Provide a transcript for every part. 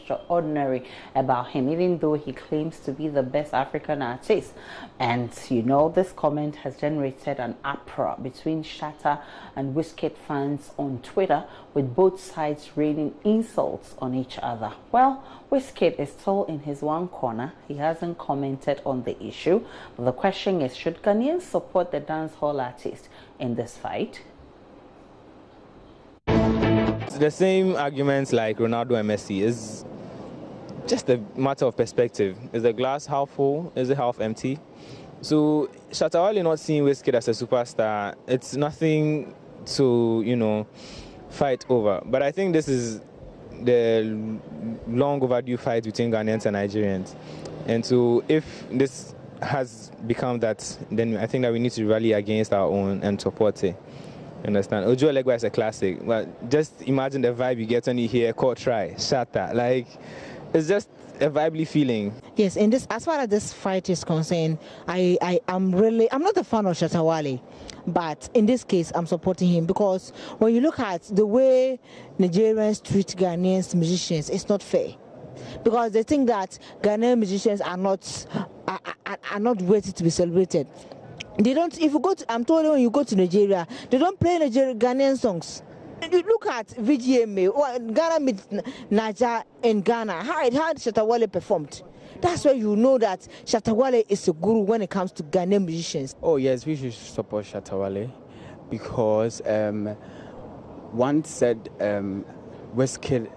extraordinary about him, even though he claims to be the best African artist. And you know, this comment has generated an uproar between Shatta and Wizkid fans on Twitter, with both sides raining insults on each other. Well, Wizkid is still in his one corner. He hasn't commented on the issue. But the question is, should Ghanaians support the dancehall artist in this fight? The same arguments like Ronaldo and Messi is just a matter of perspective. Is the glass half full? Is it half empty? So Shatta Wale not seeing Wizkid as a superstar, it's nothing to, you know, fight over. But I think this is the long overdue fight between Ghanaians and Nigerians. And so if this has become that, then I think that we need to rally against our own and support it. Understand? Ojo Legwa is a classic, but just imagine the vibe you get when you hear Court Try, Shatta. Like, it's just a vibely feeling. Yes, in this, as far as this fight is concerned, I'm not a fan of Shatta Wale, but in this case, I'm supporting him because when you look at the way Nigerians treat Ghanaian musicians, it's not fair. Because they think that Ghanaian musicians are not worthy to be celebrated. They don't. If you go to, I'm told when you go to Nigeria, they don't play Ghanaian songs. You look at VGMA or Ghana meet Naija in Ghana. How Shatta Wale performed. That's why you know that Shatta Wale is a guru when it comes to Ghanaian musicians. Oh yes, we should support Shatta Wale because one said Wizkid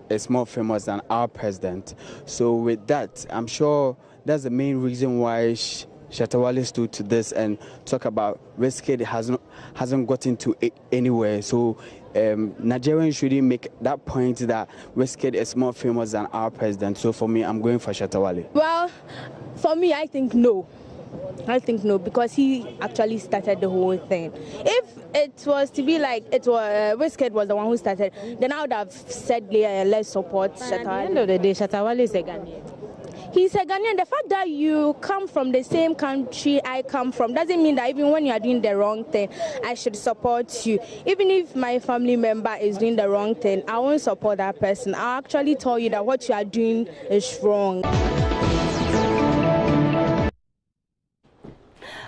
is more famous than our president. So with that, I'm sure that's the main reason why Shatta Wale stood to this and talk about Wizkid hasn't gotten to anywhere. So Nigerians shouldn't make that point that Wizkid is more famous than our president. So for me, I'm going for Shatta Wale. Well, for me, I think no. Because he actually started the whole thing. If it was to be like Wizkid was the one who started, then I would have said let's support Shatta Wale. At the end of the day, Shatta Wale is a Ghanaian. He's a Ghanaian. The fact that you come from the same country I come from doesn't mean that even when you are doing the wrong thing, I should support you. Even if my family member is doing the wrong thing, I won't support that person. I'll actually tell you that what you are doing is wrong.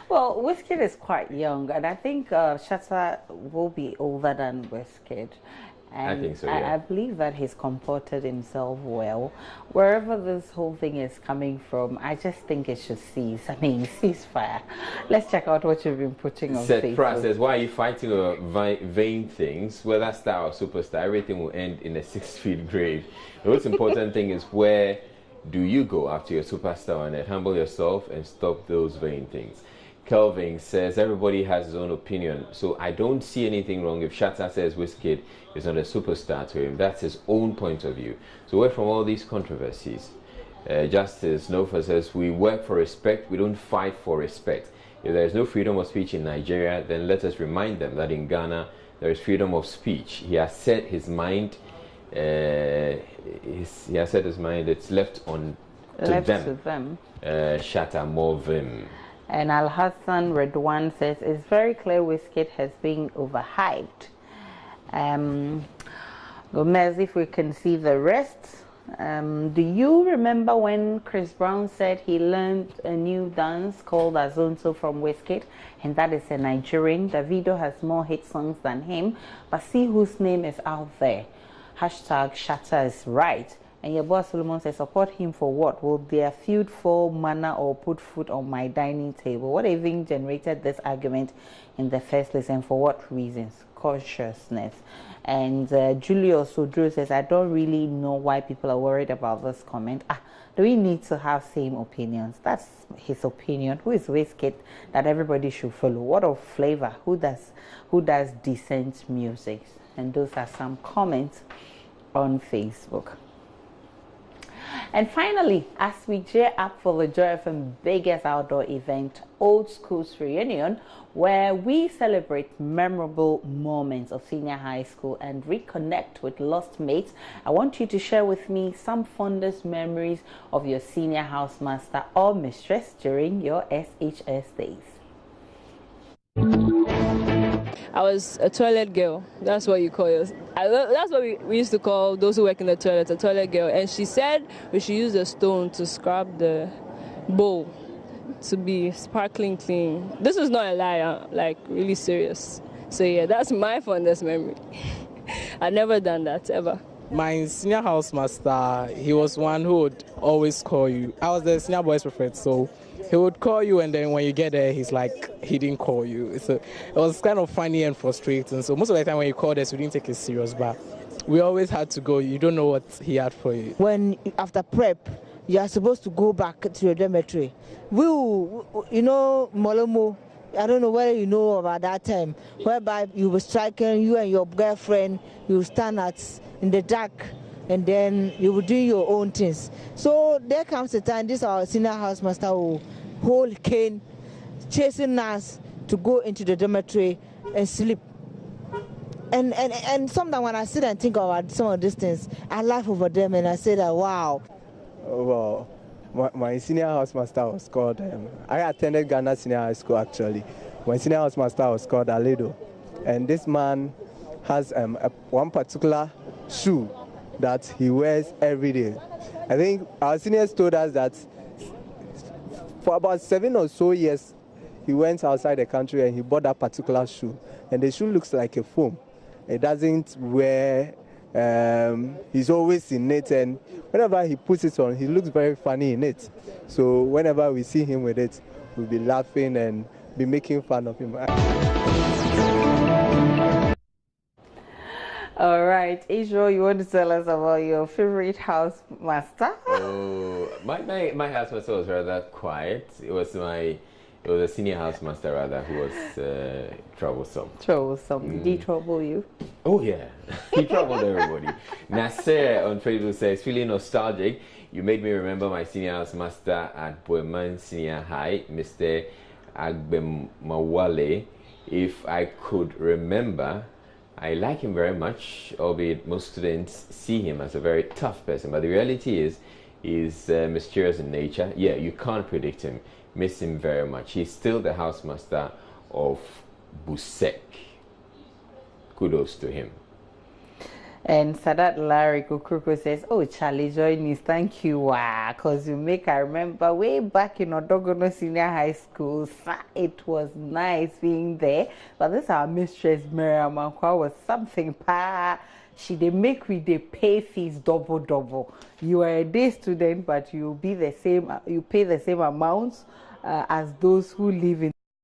Well, Wizkid is quite young, and I think Shatta will be older than Wizkid. And I think so, yeah. I believe that he's comported himself well. Wherever this whole thing is coming from, I just think it should cease. I mean, ceasefire. Let's check out what you've been putting on Facebook. Says, why are you fighting over vain things? Whether star or superstar, everything will end in a 6-feet grave. The most important thing is, where do you go after your superstar on it? Humble yourself and stop those vain things. Kelvin says everybody has his own opinion, so I don't see anything wrong if Shatta says Wizkid is not a superstar to him. That's his own point of view. So away from all these controversies, Justice Nofa says we work for respect, we don't fight for respect. If there is no freedom of speech in Nigeria, then let us remind them that in Ghana there is freedom of speech. He has said his mind. He has said his mind. It's left on to them. Shatta more vim. And Al Hassan Redwan says it's very clear Wizkid has been overhyped. Gomez, if we can see the rest. Do you remember when Chris Brown said he learned a new dance called Azonto from Wizkid? And that is a Nigerian. Davido has more hit songs than him, but see whose name is out there. Hashtag Shatta is right. And your boss Solomon says, support him for what? Will their feud fall manna or put food on my dining table? What even generated this argument in the first place, and for what reasons? Cautiousness. And Julius Sodro says, I don't really know why people are worried about this comment. Do we need to have same opinions? That's his opinion. Who is Wizkid that everybody should follow? What of flavor? Who does decent music? And those are some comments on Facebook. And finally, as we gear up for the Joy FM biggest outdoor event, Old Schools Reunion, where we celebrate memorable moments of senior high school and reconnect with lost mates, I want you to share with me some fondest memories of your senior housemaster or mistress during your SHS days. I was a toilet girl. That's what you call us. That's what we used to call those who work in the toilet, a toilet girl. And she said we should use a stone to scrub the bowl to be sparkling clean. This is not a lie, like really serious. So yeah, that's my fondest memory. I've never done that ever. My senior housemaster, he was one who would always call you. I was the senior boys prefect, so he would call you, and then when you get there, he's like, he didn't call you. So it was kind of funny and frustrating. So most of the time when you called us, we didn't take it serious, but we always had to go. You don't know what he had for you. When after prep, you are supposed to go back to your dormitory. Molomo, I don't know whether you know about that time, whereby you were striking, you and your girlfriend, you stand in the dark, and then you will do your own things. So there comes a time, this our senior housemaster will hold cane, chasing us to go into the dormitory and sleep. And sometimes when I sit and think about some of these things, I laugh over them and I say that, wow. Well, my senior housemaster was called, I attended Ghana Senior High School actually. My senior housemaster was called Aledo. And this man has one particular shoe that he wears every day. I think our seniors told us that for about 7 or so years, he went outside the country and he bought that particular shoe. And the shoe looks like a foam. It doesn't wear, he's always in it, and whenever he puts it on, he looks very funny in it. So whenever we see him with it, we'll be laughing and be making fun of him. All right, Israel, you want to tell us about your favorite housemaster? Oh, my housemaster was rather quiet. It was a senior housemaster rather who was troublesome. Did he trouble you? Oh yeah, he troubled everybody. Nasser on Facebook says, feeling nostalgic. You made me remember my senior housemaster at Boeman Senior High, Mr. Agbemawale. If I could remember, I like him very much, albeit most students see him as a very tough person. But the reality is, he's mysterious in nature. Yeah, you can't predict him. Miss him very much. He's still the housemaster of Busek. Kudos to him. And Sadat Larry Kukuruko says, oh, Charlie Joynis, thank you. Wow, because you make I remember way back in Odogono Senior High School. It was nice being there. But this our mistress, Miriam Mankwa, was something. She they make we they pay fees double. You are a day student, but you be the same. You pay the same amounts as those who live in